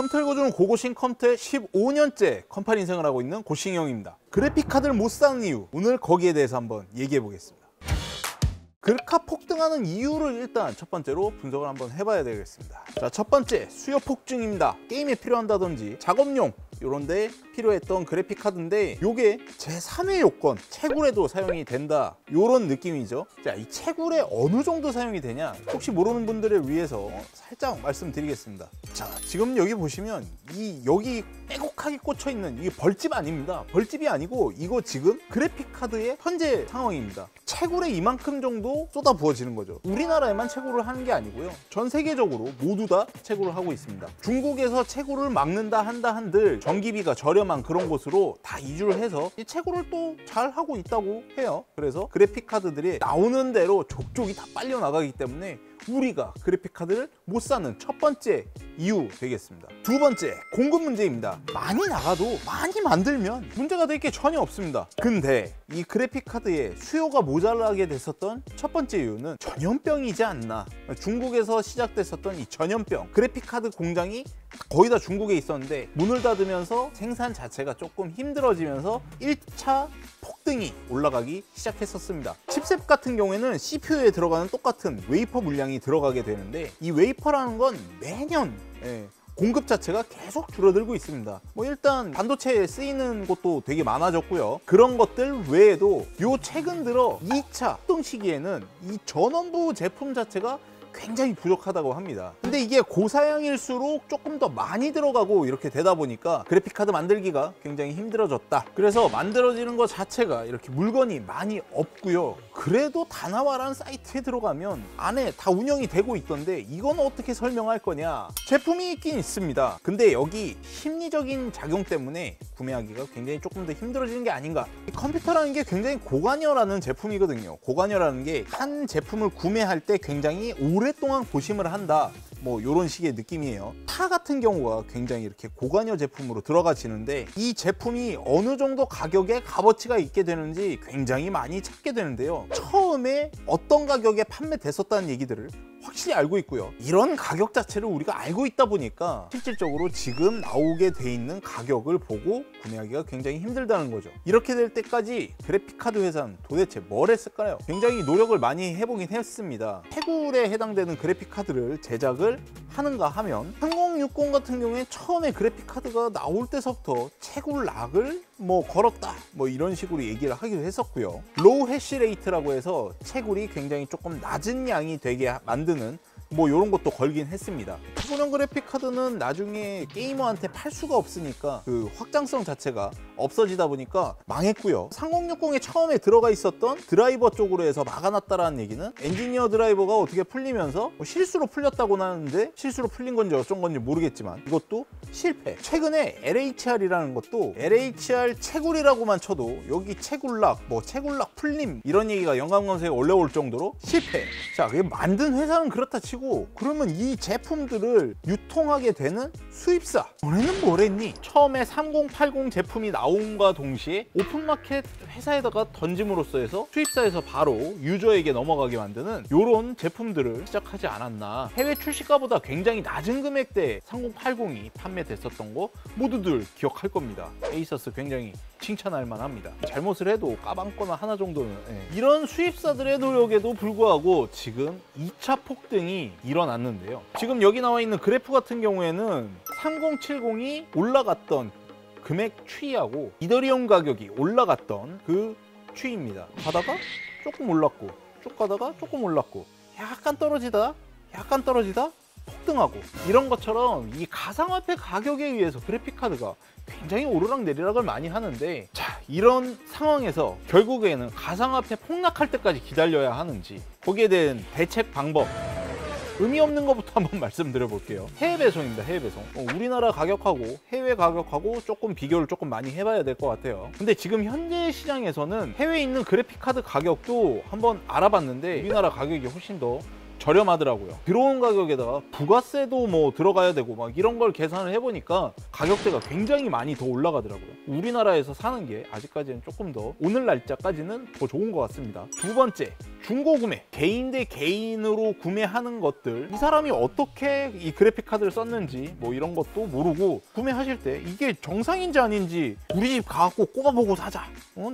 컴퓨터를 고주는 고고싱 컴퓨터의 15년째 컴팔 인생을 하고 있는 고싱형입니다. 그래픽카드를 못 사는 이유, 오늘 거기에 대해서 한번 얘기해 보겠습니다. 글카 폭등하는 이유를 일단 첫 번째로 분석을 한번 해봐야 되겠습니다. 자, 첫 번째, 수요 폭증입니다. 게임에 필요한다든지 작업용 이런 데 필요했던 그래픽 카드인데 요게 제3의 요건, 채굴에도 사용이 된다, 요런 느낌이죠. 자, 이 채굴에 어느 정도 사용이 되냐, 혹시 모르는 분들을 위해서 살짝 말씀드리겠습니다. 자, 지금 여기 보시면 여기 빼곡하게 꽂혀 있는 이게 벌집 아닙니다. 벌집이 아니고 이거 지금 그래픽 카드의 현재 상황입니다. 채굴에 이만큼 정도 쏟아 부어지는 거죠. 우리나라에만 채굴을 하는 게 아니고요, 전 세계적으로 모두 다 채굴을 하고 있습니다. 중국에서 채굴을 막는다 한다 한들 전기비가 저렴한 그런 곳으로 다 이주를 해서 이 채굴을 또 잘 하고 있다고 해요. 그래서 그래픽 카드들이 나오는 대로 족족이 다 빨려 나가기 때문에 우리가 그래픽 카드를 못 사는 첫 번째 이유 되겠습니다. 두 번째, 공급 문제입니다. 많이 나가도 많이 만들면 문제가 될 게 전혀 없습니다. 근데 이 그래픽 카드에 수요가 모자라게 됐었던 첫 번째 이유는 전염병이지 않나. 중국에서 시작됐었던 이 전염병, 그래픽 카드 공장이 거의 다 중국에 있었는데 문을 닫으면서 생산 자체가 조금 힘들어지면서 1차 폭등이 올라가기 시작했었습니다. 칩셋 같은 경우에는 CPU에 들어가는 똑같은 웨이퍼 물량이 들어가게 되는데 이 웨이퍼라는 건 매년 공급 자체가 계속 줄어들고 있습니다. 뭐 일단 반도체에 쓰이는 곳도 되게 많아졌고요. 그런 것들 외에도 요 최근 들어 2차 폭등 시기에는 이 전원부 제품 자체가 굉장히 부족하다고 합니다. 근데 이게 고사양일수록 조금 더 많이 들어가고 이렇게 되다 보니까 그래픽카드 만들기가 굉장히 힘들어졌다. 그래서 만들어지는 것 자체가 이렇게 물건이 많이 없고요. 그래도 다나와라는 사이트에 들어가면 안에 다 운영이 되고 있던데 이건 어떻게 설명할 거냐. 제품이 있긴 있습니다. 근데 여기 심리적인 작용 때문에 구매하기가 굉장히 조금 더 힘들어지는 게 아닌가. 이 컴퓨터라는 게 굉장히 고관여라는 제품이거든요. 고관여라는 게 한 제품을 구매할 때 굉장히 오랫동안 고심을 한다, 뭐 이런 식의 느낌이에요. 타 같은 경우가 굉장히 이렇게 고관여 제품으로 들어가지는데 이 제품이 어느 정도 가격에 값어치가 있게 되는지 굉장히 많이 찾게 되는데요, 처음에 어떤 가격에 판매됐었다는 얘기들을 확실히 알고 있고요. 이런 가격 자체를 우리가 알고 있다 보니까 실질적으로 지금 나오게 돼 있는 가격을 보고 구매하기가 굉장히 힘들다는 거죠. 이렇게 될 때까지 그래픽카드 회사는 도대체 뭘 했을까요? 굉장히 노력을 많이 해보긴 했습니다. 채굴에 해당되는 그래픽카드를 제작을 하는가 하면 3060 같은 경우에 처음에 그래픽카드가 나올 때서부터 채굴락을 걸었다, 이런 식으로 얘기를 하기도 했었고요. 로우 해시레이트라고 해서 채굴이 굉장히 조금 낮은 양이 되게 만드는 이런 것도 걸긴 했습니다. 초보형 그래픽 카드는 나중에 게이머한테 팔 수가 없으니까 그 확장성 자체가 없어지다 보니까 망했고요. 3060에 처음에 들어가 있었던 드라이버 쪽으로 해서 막아놨다라는 얘기는 엔지니어 드라이버가 어떻게 풀리면서 실수로 풀렸다고 하는데, 실수로 풀린 건지 어쩐 건지 모르겠지만 이것도 실패. 최근에 LHR이라는 것도 LHR 채굴이라고만 쳐도 여기 채굴락, 채굴락 풀림 이런 얘기가 연관 검색에 올라올 정도로 실패. 자, 만든 회사는 그렇다 치고 그러면 이 제품들을 유통하게 되는 수입사, 너네는 뭘 했니? 처음에 3080 제품이 나온과 동시에 오픈마켓 회사에다가 던짐으로써 해서 수입사에서 바로 유저에게 넘어가게 만드는 이런 제품들을 시작하지 않았나. 해외 출시가보다 굉장히 낮은 금액대에 3080이 판매됐었던 거 모두들 기억할 겁니다. 에이서스 굉장히 칭찬할 만합니다. 잘못을 해도 까방거나 하나 정도는 이런 수입사들의 노력에도 불구하고 지금 2차 폭등이 일어났는데요. 지금 여기 나와 있는 그래프 같은 경우에는 3070이 올라갔던 금액 추이하고 이더리움 가격이 올라갔던 그 추이입니다. 가다가 조금 올랐고, 쭉 가다가 조금 올랐고, 약간 떨어지다 폭등하고, 이런 것처럼 이 가상화폐 가격에 의해서 그래픽카드가 굉장히 오르락내리락을 많이 하는데, 자, 이런 상황에서 결국에는 가상화폐 폭락할 때까지 기다려야 하는지, 거기에 대한 대책 방법, 의미 없는 것부터 한번 말씀드려 볼게요. 해외 배송입니다. 해외 배송. 우리나라 가격하고 해외 가격하고 조금 비교를 조금 많이 해봐야 될 것 같아요. 근데 지금 현재 시장에서는 해외에 있는 그래픽 카드 가격도 한번 알아봤는데 우리나라 가격이 훨씬 더 저렴하더라고요. 들어온 가격에다가 부가세도 뭐 들어가야 되고 막 이런 걸 계산을 해보니까 가격대가 굉장히 많이 더 올라가더라고요. 우리나라에서 사는 게 아직까지는 조금 더 오늘 날짜까지는 더 좋은 것 같습니다. 두 번째, 중고 구매. 개인 대 개인으로 구매하는 것들, 이 사람이 어떻게 이 그래픽 카드를 썼는지 뭐 이런 것도 모르고 구매하실 때 이게 정상인지 아닌지 우리 집 가갖고 꼽아보고 사자,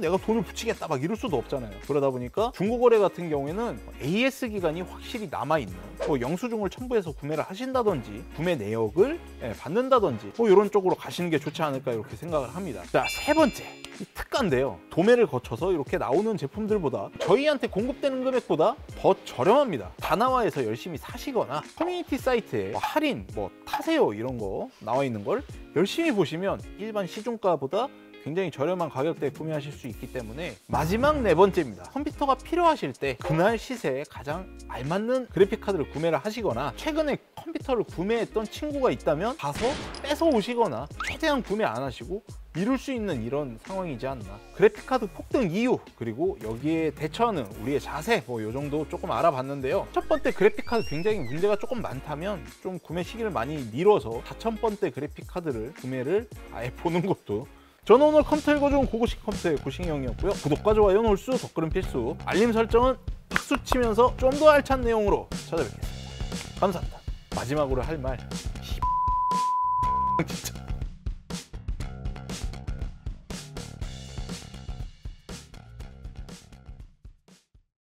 내가 돈을 붙이겠다 막 이럴 수도 없잖아요. 그러다 보니까 중고거래 같은 경우에는 AS 기간이 확실히 남아있는, 뭐 영수증을 첨부해서 구매를 하신다든지 구매 내역을 받는다든지 뭐 이런 쪽으로 가시는 게 좋지 않을까 이렇게 생각을 합니다. 자, 세 번째, 이 특가인데요. 도매를 거쳐서 이렇게 나오는 제품들보다 저희한테 공급되는 금액보다 더 저렴합니다. 다나와에서 열심히 사시거나 커뮤니티 사이트에 뭐 할인, 뭐 타세요 이런 거 나와 있는 걸 열심히 보시면 일반 시중가보다 굉장히 저렴한 가격대에 구매하실 수 있기 때문에. 마지막 네 번째입니다. 컴퓨터가 필요하실 때 그날 시세에 가장 알맞는 그래픽카드를 구매를 하시거나 최근에 컴퓨터를 구매했던 친구가 있다면 가서 뺏어 오시거나 최대한 구매 안 하시고 미룰 수 있는 이런 상황이지 않나. 그래픽카드 폭등 이유, 그리고 여기에 대처하는 우리의 자세, 뭐 이 정도 조금 알아봤는데요. 4000번대 그래픽카드 굉장히 문제가 조금 많다면 좀 구매 시기를 많이 미뤄서 4000번대 그래픽카드를 구매를 아예 보는 것도. 저는 오늘 컴퓨터 읽어준 고고식 컴퓨터의 고식형이었고요. 구독과 좋아요는 홀수, 댓글은 필수, 알림 설정은 박수 치면서 좀 더 알찬 내용으로 찾아뵙겠습니다. 감사합니다. 마지막으로 할 말 진짜